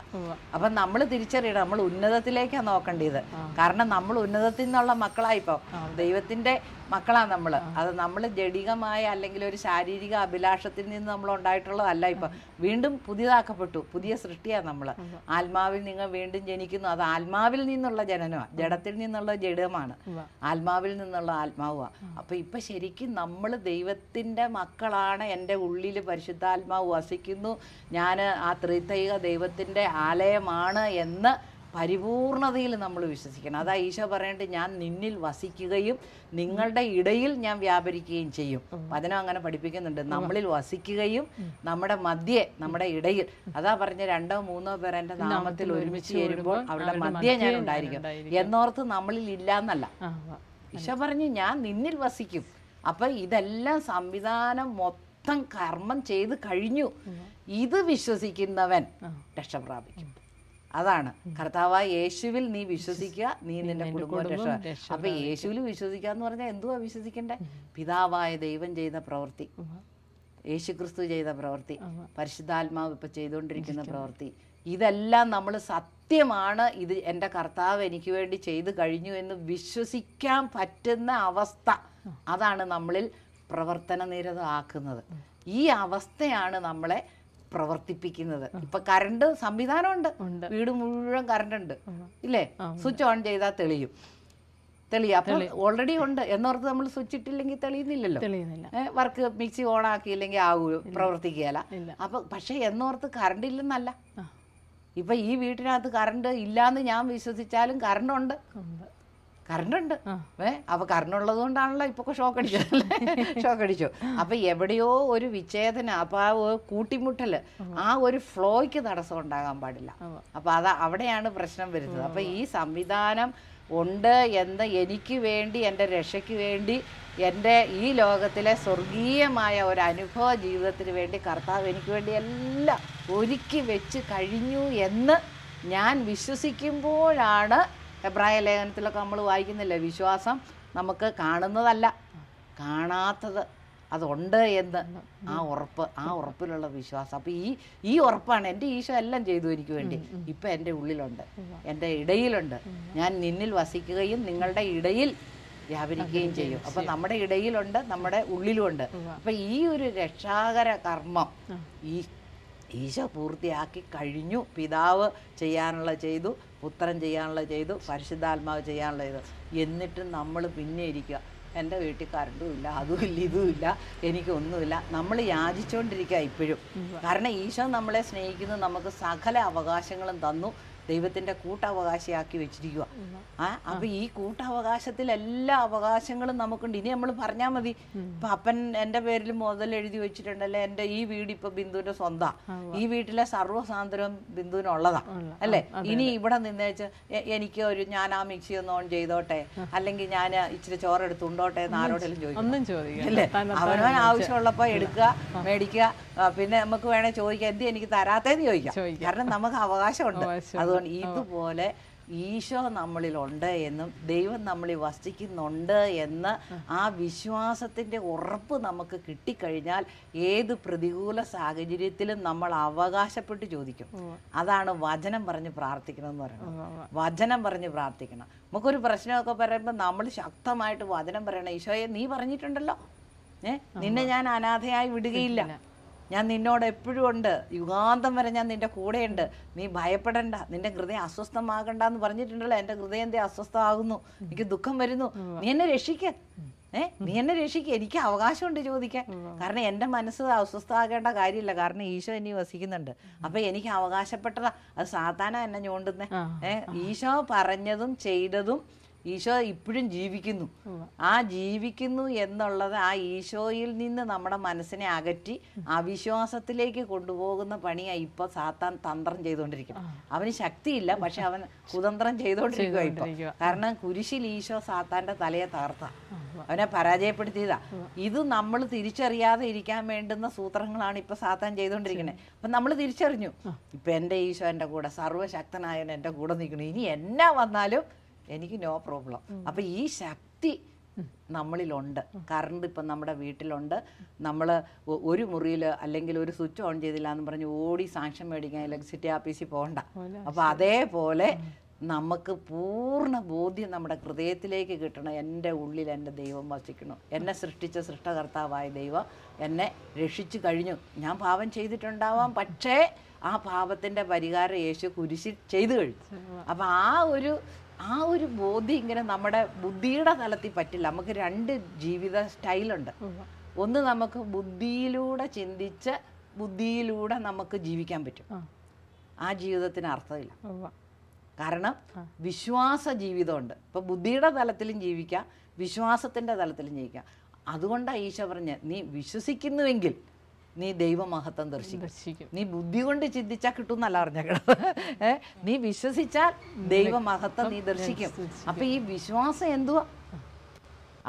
അപ്പം നമ്മൾ തിരിച്ചറിയണം, നമ്മൾ ഉന്നതത്തിലേക്കാണ് നോക്കേണ്ടത്. കാരണം നമ്മൾ ഉന്നതത്തിൽ നിന്നുള്ള മക്കളായിപ്പോ ദൈവത്തിന്റെ മക്കളാണ് നമ്മൾ. അത് നമ്മൾ ജഡികമായ അല്ലെങ്കിൽ ഒരു ശാരീരിക അഭിലാഷത്തിൽ നിന്ന് നമ്മൾ ഉണ്ടായിട്ടുള്ളതല്ല. ഇപ്പൊ വീണ്ടും പുതിയതാക്കപ്പെട്ടു, പുതിയ സൃഷ്ടിയാണ് നമ്മൾ. ആത്മാവിൽ നിങ്ങൾ വീണ്ടും ജനിക്കുന്നു. അത് ആത്മാവിൽ നിന്നുള്ള ജനനമാണ്, ജഡത്തിൽ നിന്നുള്ള ജഡമാണ്, ആത്മാവിൽ നിന്നുള്ള ആത്മാവാണ്. അപ്പൊ ഇപ്പൊ ശരിക്കും നമ്മൾ ദൈവത്തിന്റെ മക്കളാണ്. എൻ്റെ ഉള്ളിൽ പരിശുദ്ധാത്മാവ് വസിക്കുന്നു, ഞാൻ ആ ത്രിത്വൈക ദൈവത്തിന്റെ ആലയമാണ് എന്ന് പരിപൂർണതയിൽ നമ്മൾ വിശ്വസിക്കണം. അതാ ഈശോ പറയേണ്ടത്, ഞാൻ നിന്നിൽ വസിക്കുകയും നിങ്ങളുടെ ഇടയിൽ ഞാൻ വ്യാപരിക്കുകയും ചെയ്യും. വചനം അങ്ങനെ പഠിപ്പിക്കുന്നുണ്ട്. നമ്മളിൽ വസിക്കുകയും നമ്മുടെ മധ്യേ, നമ്മുടെ ഇടയിൽ. അതാ പറഞ്ഞ 2 or 3 പേർ എൻ്റെ നാമത്തിൽ ഒരുമിച്ച് ചേരുമ്പോൾ അവരുടെ മധ്യേ ഞാൻ ഉണ്ടായിരിക്കും എന്നോർത്ത് നമ്മളിൽ ഇല്ല എന്നല്ല. ഈശോ പറഞ്ഞു, ഞാൻ നിന്നിൽ വസിക്കും. അപ്പൊ ഇതെല്ലാം സംവിധാനം മൊത്തം കർമ്മം ചെയ്ത് കഴിഞ്ഞു. ഇത് വിശ്വസിക്കുന്നവൻ രക്ഷ പ്രാപിക്കും. അതാണ് കർത്താവായ യേശുവിൽ നീ വിശ്വസിക്കുക, നീ നിന്റെ കുടുംബം രക്ഷ. അപ്പൊ യേശുവിൽ വിശ്വസിക്കുക എന്ന് പറഞ്ഞാൽ എന്തുവാ വിശ്വസിക്കണ്ടേ? പിതാവായ ദൈവം ചെയ്ത പ്രവൃത്തി, യേശുക്രിസ്തു ചെയ്ത പ്രവൃത്തി, പരിശുദ്ധാത്മാവ് ഇപ്പൊ ചെയ്തുകൊണ്ടിരിക്കുന്ന പ്രവൃത്തി, ഇതെല്ലാം നമ്മൾ സത്യമാണ്, ഇത് എൻ്റെ കർത്താവ് എനിക്ക് വേണ്ടി ചെയ്തു കഴിഞ്ഞു എന്ന് വിശ്വസിക്കാൻ പറ്റുന്ന അവസ്ഥ, അതാണ് നമ്മളിൽ പ്രവർത്തന നിരതമാക്കുന്നത്. ഈ അവസ്ഥയാണ് നമ്മളെ പ്രവർത്തിപ്പിക്കുന്നത്. ഇപ്പൊ കറണ്ട് സംവിധാനമുണ്ട്, വീട് മുഴുവൻ കറണ്ട് ഉണ്ട് ഇല്ലേ? സ്വിച്ച് ഓൺ ചെയ്താൽ തെളിയും. അപ്പൊ ഓൾറെഡി ഉണ്ട് എന്നോർത്ത് നമ്മൾ സ്വിച്ച് ഇട്ടില്ലെങ്കിൽ തെളിയുന്നില്ലല്ലോ. വർക്ക് മിക്സി ഓൺ ആക്കിയില്ലെങ്കിൽ ആകുമോ? പ്രവർത്തിക്കുകയല്ല. അപ്പൊ പക്ഷെ എന്നോർത്ത് കറണ്ട് ഇല്ലെന്നല്ല. ഇപ്പൊ ഈ വീട്ടിനകത്ത് കറണ്ട് ഇല്ലാന്ന് ഞാൻ വിശ്വസിച്ചാലും കറണ്ട് ഉണ്ട്. അപ്പൊ കറണ്ടുള്ളത് കൊണ്ടാണല്ലോ ഇപ്പൊ ഷോക്ക് അടിച്ചു. അപ്പൊ എവിടെയോ ഒരു വിച്ഛേദന, അപ്പൊ ആ കൂട്ടിമുട്ടല്, ആ ഒരു ഫ്ലോയ്ക്ക് തടസ്സം ഉണ്ടാകാൻ പാടില്ല. അപ്പൊ അവിടെയാണ് പ്രശ്നം വരുന്നത്. അപ്പൊ ഈ സംവിധാനം ഉണ്ട് എന്ന് എനിക്ക് വേണ്ടി, എൻ്റെ രക്ഷയ്ക്ക് വേണ്ടി, എൻ്റെ ഈ ലോകത്തിലെ സ്വർഗീയമായ ഒരു അനുഭവ ജീവിതത്തിന് വേണ്ടി കർത്താവ് എനിക്ക് വേണ്ടി എല്ലാം ഒരുക്കി വെച്ച് കഴിഞ്ഞു എന്ന് ഞാൻ വിശ്വസിക്കുമ്പോഴാണ്, എബ്രായ ലേഖനത്തിലൊക്കെ നമ്മൾ വായിക്കുന്നില്ലേ, വിശ്വാസം നമുക്ക് കാണുന്നതല്ല, കാണാത്തത് അതുണ്ട് എന്ന് ആ ഉറപ്പിലുള്ള വിശ്വാസം. അപ്പം ഈ ഉറപ്പാണ്. എൻ്റെ ഈശോ എല്ലാം ചെയ്തു എനിക്ക് വേണ്ടി. ഇപ്പം എൻ്റെ ഉള്ളിലുണ്ട്, എൻ്റെ ഇടയിലുണ്ട്. ഞാൻ നിന്നിൽ വസിക്കുകയും നിങ്ങളുടെ ഇടയിൽ വ്യാപരിക്കുകയും ചെയ്യും. അപ്പം നമ്മുടെ ഇടയിലുണ്ട്, നമ്മുടെ ഉള്ളിലുമുണ്ട്. അപ്പം ഈ ഒരു രക്ഷാകര കർമ്മം ഈശോ പൂർത്തിയാക്കി കഴിഞ്ഞു. പിതാവ് ചെയ്യാനുള്ള ചെയ്തു, പുത്രൻ ചെയ്യാനുള്ള ചെയ്തു, പരിശുദ്ധാത്മാവ് ചെയ്യാനുള്ള ചെയ്തു. എന്നിട്ടും നമ്മൾ പിന്നെ ഇരിക്കുക, എൻ്റെ വീട്ടിൽ കറണ്ടും ഇല്ല, അതുമില്ല, ഇതുമില്ല, എനിക്കൊന്നുമില്ല. നമ്മൾ യാചിച്ചുകൊണ്ടിരിക്കുക ഇപ്പോഴും. കാരണം ഈശോ നമ്മളെ സ്നേഹിക്കുന്നു, നമുക്ക് സകല അവകാശങ്ങളും തന്നു. ദൈവത്തിൻ്റെ കൂട്ടവകാശിയാക്കി വെച്ചിരിക്കുക. അപ്പം ഈ കൂട്ടവകാശത്തിൽ എല്ലാ അവകാശങ്ങളും നമുക്കുണ്ട്. ഇനി നമ്മൾ പറഞ്ഞാൽ മതി, ഇപ്പം അപ്പൻ എൻ്റെ പേരിൽ മുതൽ എഴുതി വെച്ചിട്ടുണ്ടല്ലേ, എൻ്റെ ഈ വീട് ഇപ്പം ബിന്ദുവിൻ്റെ സ്വന്തം, ഈ വീട്ടിലെ സർവ്വസാന്ദ്രവും ബിന്ദുവിനുള്ളതാ അല്ലേ. ഇനി ഇവിടെ നിന്നേച്ച് എനിക്ക് ഞാൻ ആ മിക്സി ഒന്ന് ഓൺ ചെയ്തോട്ടെ, അല്ലെങ്കിൽ ഞാൻ ഇച്ചിരി ചോറെടുത്ത് ഉണ്ടോട്ടെ എന്ന് ആരോടെങ്കിലും ചോദിക്കും അല്ലേ. അവനവൻ ആവശ്യമുള്ളപ്പോൾ എടുക്കുക, മേടിക്കുക. പിന്നെ നമുക്ക് വേണേൽ ചോദിക്കാം, എന്ത് എനിക്ക് തരാത്തേന്ന് ചോദിക്കാം, കാരണം നമുക്ക് അവകാശമുണ്ട്. അതുകൊണ്ട് ഇതുപോലെ ഈശോ നമ്മളിലുണ്ട് എന്നും ദൈവം നമ്മളിൽ വസിക്കുന്നുണ്ട് എന്ന് ആ വിശ്വാസത്തിൻ്റെ ഉറപ്പ് നമുക്ക് കിട്ടിക്കഴിഞ്ഞാൽ ഏത് പ്രതികൂല സാഹചര്യത്തിലും നമ്മൾ അവകാശപ്പെട്ട് ചോദിക്കും. അതാണ് വചനം പറഞ്ഞ് പ്രാർത്ഥിക്കണം എന്ന് പറയുന്നത്. വചനം പറഞ്ഞ് പ്രാർത്ഥിക്കണം. നമുക്കൊരു പ്രശ്നമൊക്കെ പറയുമ്പോൾ നമ്മൾ ശക്തമായിട്ട് വചനം പറയണം. ഈശോയെ, നീ പറഞ്ഞിട്ടുണ്ടല്ലോ, നിന്നെ ഞാൻ അനാഥയായി വിടുകയില്ല, ഞാൻ നിന്നോട് എപ്പോഴും ഉണ്ട്, യുഗാന്തം വരെ ഞാൻ നിന്റെ കൂടെയുണ്ട്, നീ ഭയപ്പെടണ്ട, നിന്റെ ഹൃദയം അസ്വസ്ഥമാകണ്ട എന്ന് പറഞ്ഞിട്ടുണ്ടല്ലോ. എൻ്റെ ഹൃദയം എന്തേ അസ്വസ്ഥമാകുന്നു, എനിക്ക് ദുഃഖം വരുന്നു, നീ എന്നെ രക്ഷിക്ക, നീ എന്നെ രക്ഷിക്കുക, എനിക്ക് അവകാശമുണ്ട് ചോദിക്കാൻ. കാരണം എൻ്റെ മനസ്സ് അസ്വസ്ഥമാകേണ്ട കാര്യമില്ല, കാരണം ഈശോ എന്നെ വസിക്കുന്നുണ്ട്. അപ്പം എനിക്ക് അവകാശപ്പെട്ടതാ. അത് സാത്താനാ എന്നെ ഞോണ്ടുന്നേ. ഈശോ പറഞ്ഞതും ചെയ്തതും ഈശോ ഇപ്പോഴും ജീവിക്കുന്നു. ആ ജീവിക്കുന്നു എന്നുള്ളത് ആ ഈശോയിൽ നിന്ന് നമ്മുടെ മനസ്സിനെ അകറ്റി അവിശ്വാസത്തിലേക്ക് കൊണ്ടുപോകുന്ന പണിയാണ് ഇപ്പോൾ സാത്താൻ തന്ത്രം ചെയ്തുകൊണ്ടിരിക്കുന്നത്. അവന് ശക്തിയില്ല, പക്ഷെ അവൻ കുതന്ത്രം ചെയ്തുകൊണ്ടിരിക്കുക ഇപ്പം. കാരണം കുരിശിൽ ഈശോ സാത്താൻ്റെ തലയെ തകർത്ത, അവനെ പരാജയപ്പെടുത്തിയതാ. ഇത് നമ്മൾ തിരിച്ചറിയാതെ ഇരിക്കാൻ വേണ്ടുന്ന സൂത്രങ്ങളാണ് ഇപ്പൊ സാത്താൻ ചെയ്തുകൊണ്ടിരിക്കുന്നത്. അപ്പൊ നമ്മൾ തിരിച്ചറിഞ്ഞു, ഇപ്പൊ എൻ്റെ ഈശോ എൻ്റെ കൂടെ, സർവ്വശക്തനായവൻ എൻ്റെ കൂടെ നിൽക്കുന്നു, ഇനി എന്നാ വന്നാലും എനിക്ക് നോ പ്രോബ്ലം. അപ്പൊ ഈ ശക്തി നമ്മളിലുണ്ട്. കറണ്ട് ഇപ്പം നമ്മുടെ വീട്ടിലുണ്ട്. നമ്മൾ ഒരു മുറിയിൽ അല്ലെങ്കിൽ ഒരു സ്വിച്ച് ഓൺ ചെയ്തില്ല എന്ന് പറഞ്ഞ് ഓടി സാക്ഷ്യം മേടിക്കാൻ ഇലക്ട്രിസിറ്റി ഓഫീസിൽ പോകണ്ട. അപ്പോൾ അതേപോലെ നമുക്ക് പൂർണ്ണ ബോധ്യം നമ്മുടെ ഹൃദയത്തിലേക്ക് കിട്ടണം, എൻ്റെ ഉള്ളിൽ എൻ്റെ ദൈവം വസിക്കണം, എന്നെ സൃഷ്ടിച്ച സൃഷ്ടകർത്താവായ ദൈവം എന്നെ രക്ഷിച്ചു കഴിഞ്ഞു. ഞാൻ പാപം ചെയ്തിട്ടുണ്ടാവാം, പക്ഷേ ആ പാപത്തിൻ്റെ പരിഹാരം യേശു കുരിശിൽ ചെയ്തു കഴിഞ്ഞു. അപ്പം ആ ഒരു ബോധ്യം ഇങ്ങനെ നമ്മുടെ ബുദ്ധിയുടെ തലത്തിൽ പറ്റില്ല. നമുക്ക് രണ്ട് ജീവിത സ്റ്റൈലുണ്ട്. ഒന്ന്, നമുക്ക് ബുദ്ധിയിലൂടെ ചിന്തിച്ച് ബുദ്ധിയിലൂടെ നമുക്ക് ജീവിക്കാൻ പറ്റും. ആ ജീവിതത്തിന് അർത്ഥമില്ല. കാരണം വിശ്വാസ ജീവിതമുണ്ട്. ഇപ്പം ബുദ്ധിയുടെ തലത്തിലും ജീവിക്കാം, വിശ്വാസത്തിൻ്റെ തലത്തിലും ജീവിക്കാം. അതുകൊണ്ടാണ് ഈശോ പറഞ്ഞ്, നീ വിശ്വസിക്കുന്നുവെങ്കിൽ നീ ദൈവമഹത്വം ദർശിക്കും. നീ ബുദ്ധി കൊണ്ട് ചിന്തിച്ചാൽ കിട്ടും എന്നല്ല പറഞ്ഞേക്കണം. നീ വിശ്വസിച്ചാൽ ദൈവമഹത്വം നീ ദർശിക്കും. അപ്പൊ ഈ വിശ്വാസം എന്തുവാ?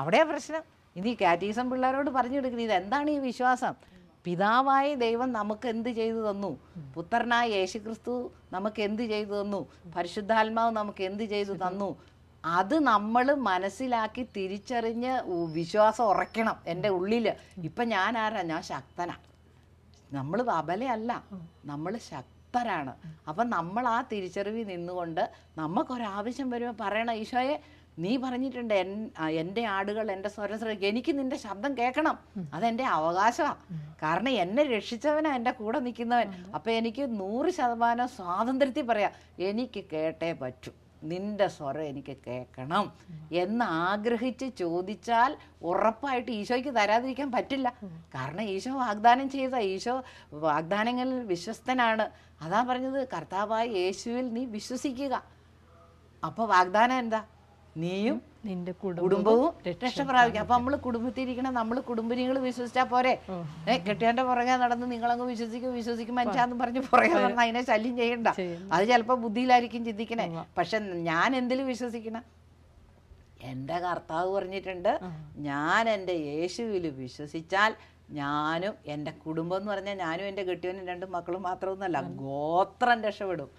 അവിടെയാ പ്രശ്നം. ഇനി കാറ്റീസം പിള്ളേരോട് പറഞ്ഞു കൊടുക്കുന്നത്, ഇതെന്താണ് ഈ വിശ്വാസം? പിതാവായ ദൈവം നമുക്ക് എന്ത് ചെയ്തു തന്നു, പുത്രനായ യേശുക്രിസ്തു നമുക്ക് എന്ത് ചെയ്തു തന്നു, പരിശുദ്ധാത്മാവ് നമുക്ക് എന്ത് ചെയ്തു തന്നു, അത് നമ്മൾ മനസ്സിലാക്കി തിരിച്ചറിഞ്ഞ് വിശ്വാസം ഉറയ്ക്കണം എൻ്റെ ഉള്ളിൽ. ഇപ്പം ഞാൻ ആരാ? ഞാൻ ശക്തനാ. നമ്മൾ അബലയല്ല, നമ്മൾ ശക്തരാണ്. അപ്പം നമ്മൾ ആ തിരിച്ചറിവിൽ നിന്നുകൊണ്ട് നമുക്കൊരാവശ്യം വരുമ്പോൾ പറയണം, ഈശോയെ നീ പറഞ്ഞിട്ടുണ്ട് എൻ്റെ ആടുകൾ എൻ്റെ സ്വരം ശ്രമിക്കും, എനിക്ക് നിൻ്റെ ശബ്ദം കേൾക്കണം, അതെൻ്റെ അവകാശമാണ്. കാരണം എന്നെ രക്ഷിച്ചവനാ എൻ്റെ കൂടെ നിൽക്കുന്നവൻ. അപ്പം എനിക്ക് 100% സ്വാതന്ത്ര്യത്തിൽ പറയാം, എനിക്ക് കേട്ടേ പറ്റൂ, നിന്റെ സ്വരം എനിക്ക് കേൾക്കണം എന്ന് ആഗ്രഹിച്ച് ചോദിച്ചാൽ ഉറപ്പായിട്ട് ഈശോയ്ക്ക് തരാതിരിക്കാൻ പറ്റില്ല. കാരണം ഈശോ വാഗ്ദാനം ചെയ്ത, ഈശോ വാഗ്ദാനങ്ങളിൽ വിശ്വസ്തനാണ്. അതാ പറഞ്ഞത്, കർത്താവായ യേശുവിൽ നീ വിശ്വസിക്കുക. അപ്പോൾ വാഗ്ദാനം എന്താ? നീയും നിന്റെ കുടുംബവും രക്ഷ പ്രാപിക്കും. അപ്പൊ നമ്മള് കുടുംബത്തിരിക്കണം, നമ്മള് കുടുംബിനികൾ വിശ്വസിച്ചാ പോരെ? കെട്ടിയവന്റെ പുറകെ നടന്ന് നിങ്ങളങ്ങ് വിശ്വസിക്കും മനുഷ്യാന്ന് പറഞ്ഞ് പുറകെ നടന്ന് അതിനെ ശല്യം ചെയ്യണ്ട. അത് ചിലപ്പോ ബുദ്ധിയിലായിരിക്കും ചിന്തിക്കണേ. പക്ഷെ ഞാൻ എന്തിൽ വിശ്വസിക്കണം? എൻ്റെ കർത്താവ് പറഞ്ഞിട്ടുണ്ട്, ഞാൻ എൻ്റെ യേശുവിൽ വിശ്വസിച്ചാൽ ഞാനും എൻ്റെ കുടുംബം എന്ന് പറഞ്ഞാൽ ഞാനും എൻ്റെ കെട്ടിയവനും 2 മക്കളും മാത്രമൊന്നുമല്ല, ഗോത്രം രക്ഷപ്പെടും,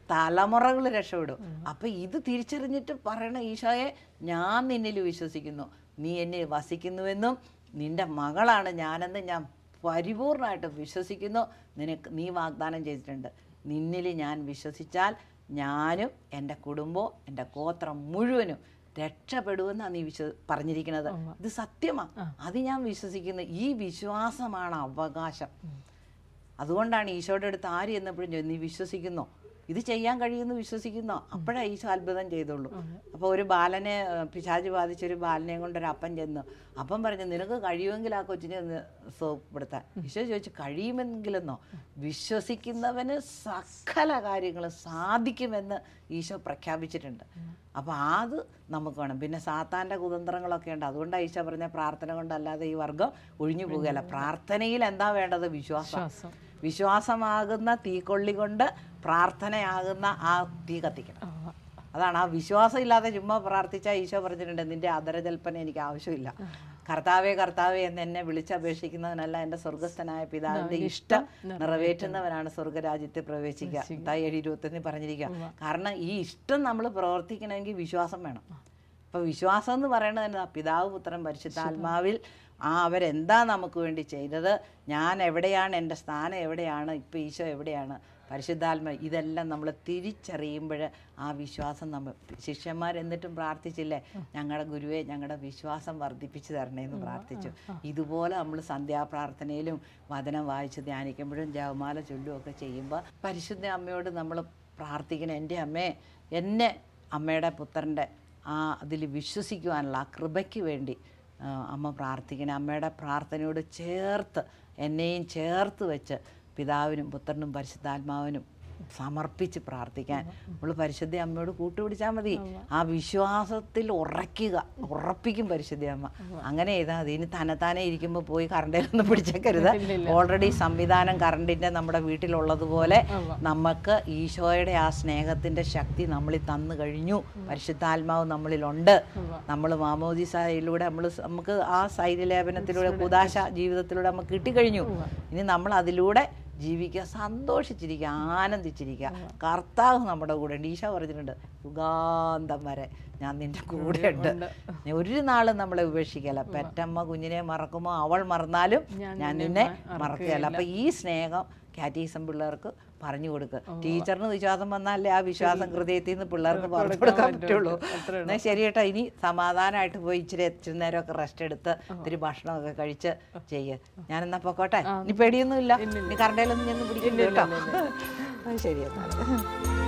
തലമുറകൾ രക്ഷപ്പെടും. അപ്പൊ ഇത് തിരിച്ചറിഞ്ഞിട്ട് പറയണ, ഈശോയെ ഞാൻ നിന്നിൽ വിശ്വസിക്കുന്നു, നീ എന്നിൽ വസിക്കുന്നുവെന്നും നിന്റെ മകളാണ് ഞാനെന്ന് ഞാൻ പരിപൂർണമായിട്ട് വിശ്വസിക്കുന്നു. നീ വാഗ്ദാനം ചെയ്തിട്ടുണ്ട്, നിന്നിൽ ഞാൻ വിശ്വസിച്ചാൽ ഞാനും എൻ്റെ കുടുംബവും എൻ്റെ ഗോത്രം മുഴുവനും രക്ഷപ്പെടുമെന്നാണ് നീ പറഞ്ഞിരിക്കുന്നത്. ഇത് സത്യമാണ്, അത് ഞാൻ വിശ്വസിക്കുന്നു. ഈ വിശ്വാസമാണ് അവകാശം. അതുകൊണ്ടാണ് ഈശോയുടെ അടുത്ത് ആര് എന്നപ്പോഴും നീ വിശ്വസിക്കുന്നോ? ഇത് ചെയ്യാൻ കഴിയുമെന്ന് വിശ്വസിക്കുന്നോ? അപ്പോഴാണ് ഈശോ അത്ഭുതം ചെയ്തുള്ളൂ. അപ്പോൾ ഒരു ബാലനെ, പിശാച് ബാധിച്ചൊരു ബാലനെ കൊണ്ടൊരു അപ്പൻ ചെന്നു. അപ്പം പറഞ്ഞു, നിനക്ക് കഴിയുമെങ്കിൽ ആ കൊച്ചിനെ ഒന്ന് സുഖപ്പെടുത്താൻ. ഈശോ ചോദിച്ചു, കഴിയുമെങ്കിലെന്നോ? വിശ്വസിക്കുന്നവന് സകല കാര്യങ്ങളും സാധിക്കുമെന്ന് ഈശോ പ്രഖ്യാപിച്ചിട്ടുണ്ട്. അപ്പോൾ അത് നമുക്ക് വേണം. പിന്നെ സാത്താൻ്റെ കുതന്ത്രങ്ങളൊക്കെ ഉണ്ട്. അതുകൊണ്ടാണ് ഈശോ പറഞ്ഞ പ്രാർത്ഥന കൊണ്ടല്ലാതെ ഈ വർഗം ഒഴിഞ്ഞു പോകുകയല്ല. പ്രാർത്ഥനയിൽ എന്താ വേണ്ടത്? വിശ്വാസം. വിശ്വാസമാകുന്ന തീക്കൊള്ളി കൊണ്ട് പ്രാർത്ഥനയാകുന്ന ആ തീ കത്തിക്കണം. അതാണ്. ആ വിശ്വാസം ഇല്ലാതെ ചുമ്മാ പ്രാർത്ഥിച്ചാൽ ഈശോ പറഞ്ഞിട്ടുണ്ട്, നിന്റെ അധരജൽപ്പന എനിക്ക് ആവശ്യമില്ല. കർത്താവേ കർത്താവേ എന്ന് എന്നെ വിളിച്ചപേക്ഷിക്കുന്നവനല്ല, എൻ്റെ സ്വർഗസ്ഥനായ പിതാവിൻ്റെ ഇഷ്ടം നിറവേറ്റുന്നവനാണ് സ്വർഗരാജ്യത്തിൽ പ്രവേശിക്കുക. 7:21 പറഞ്ഞിരിക്കുക. കാരണം ഈ ഇഷ്ടം നമ്മൾ പ്രവർത്തിക്കണമെങ്കിൽ വിശ്വാസം വേണം. അപ്പോൾ വിശ്വാസം എന്ന് പറയുന്നത് തന്നെ പിതാവ് പുത്രൻ പരിശുദ്ധാത്മാവിൽ അവരെന്താ നമുക്ക് വേണ്ടി ചെയ്തത്, ഞാൻ എവിടെയാണ്, എൻ്റെ സ്ഥാനം എവിടെയാണ്, ഇപ്പോൾ ഈശോ എവിടെയാണ്, പരിശുദ്ധാത്മ, ഇതെല്ലാം നമ്മൾ തിരിച്ചറിയുമ്പോൾ ആ വിശ്വാസം നമ്മൾ ശിഷ്യന്മാരെന്നിട്ടും പ്രാർത്ഥിച്ചില്ലേ, ഞങ്ങളുടെ ഗുരുവെ ഞങ്ങളുടെ വിശ്വാസം വർദ്ധിപ്പിച്ചു തരണേന്ന് പ്രാർത്ഥിച്ചു. ഇതുപോലെ നമ്മൾ സന്ധ്യാപ്രാർത്ഥനയിലും വചനം വായിച്ച് ധ്യാനിക്കുമ്പോഴും ജപമാല ചൊല്ലുമൊക്കെ ചെയ്യുമ്പോൾ പരിശുദ്ധ അമ്മയോട് നമ്മൾ പ്രാർത്ഥിക്കണം, എൻ്റെ അമ്മേ, എന്നെ അമ്മയുടെ പുത്രൻ്റെ അതിൽ വിശ്വസിക്കുവാനുള്ള ആ കൃപയ്ക്ക് വേണ്ടി അമ്മ പ്രാർത്ഥിക്കണം. അമ്മയുടെ പ്രാർത്ഥനയോട് ചേർത്ത് എന്നെയും ചേർത്ത് വെച്ച് പിതാവിനും പുത്രനും പരിശുദ്ധാത്മാവിനും സമർപ്പിച്ച് പ്രാർത്ഥിക്കാൻ നമ്മൾ പരിശുദ്ധ അമ്മയോട് കൂട്ടുപിടിച്ചാൽ മതി. ആ വിശ്വാസത്തിൽ ഉറപ്പിക്കും പരിശുദ്ധ അമ്മ. അങ്ങനെ ചെയ്താൽ മതി. ഇനി തന്നെത്താനെ ഇരിക്കുമ്പോൾ പോയി കറണ്ടിലൊന്നും പിടിച്ചേക്കരുത്. ഓൾറെഡി സംവിധാനം കറണ്ടിൻ്റെ നമ്മുടെ വീട്ടിലുള്ളതുപോലെ നമുക്ക് ഈശോയുടെ ആ സ്നേഹത്തിൻ്റെ ശക്തി നമ്മളിൽ തന്നു കഴിഞ്ഞു. പരിശുദ്ധാത്മാവ് നമ്മളിലുണ്ട്. നമ്മൾ മാമോദിസയിലൂടെ നമുക്ക് ആ ശൈലലേപനത്തിലൂടെ കുദാശ ജീവിതത്തിലൂടെ നമുക്ക് കിട്ടിക്കഴിഞ്ഞു. ഇനി നമ്മൾ അതിലൂടെ ജീവിക്കുക, സന്തോഷിച്ചിരിക്കുക, ആനന്ദിച്ചിരിക്കുക. കർത്താവ് നമ്മുടെ കൂടെ ഉണ്ട്. ഈശോ പറഞ്ഞിട്ടുണ്ട്, യുഗാന്തം വരെ ഞാൻ നിൻ്റെ കൂടെയുണ്ട്. ഒരു നാളും നമ്മളെ ഉപേക്ഷിക്കല. പെറ്റമ്മ കുഞ്ഞിനെ മറക്കുമോ അവൾ മറന്നാലും ഞാൻ നിന്നെ മറക്കുകയല്ല. അപ്പം ഈ സ്നേഹം കാറ്റീസം പിള്ളേർക്ക് പറഞ്ഞു കൊടുക്കുക. ടീച്ചറിന് വിശ്വാസം വന്നാലേ ആ വിശ്വാസം ഹൃദയത്തിൽ നിന്ന് പിള്ളേർക്ക് പറഞ്ഞു കൊടുക്കാൻ പറ്റുള്ളൂ. എന്നാൽ ശരി കേട്ടോ, ഇനി സമാധാനമായിട്ട് പോയി ഇച്ചിരി നേരമൊക്കെ റെസ്റ്റ് എടുത്ത് ഇത്തിരി ഭക്ഷണമൊക്കെ കഴിച്ച് ചെയ്യുക. ഞാനെന്നാ പൊക്കോട്ടെ. ഇനി പേടിയൊന്നുമില്ല. ഇനി കറണ്ടയിലൊന്നും ചെന്ന് പിടിക്കില്ല കേട്ടോ. ശരി എന്നാൽ.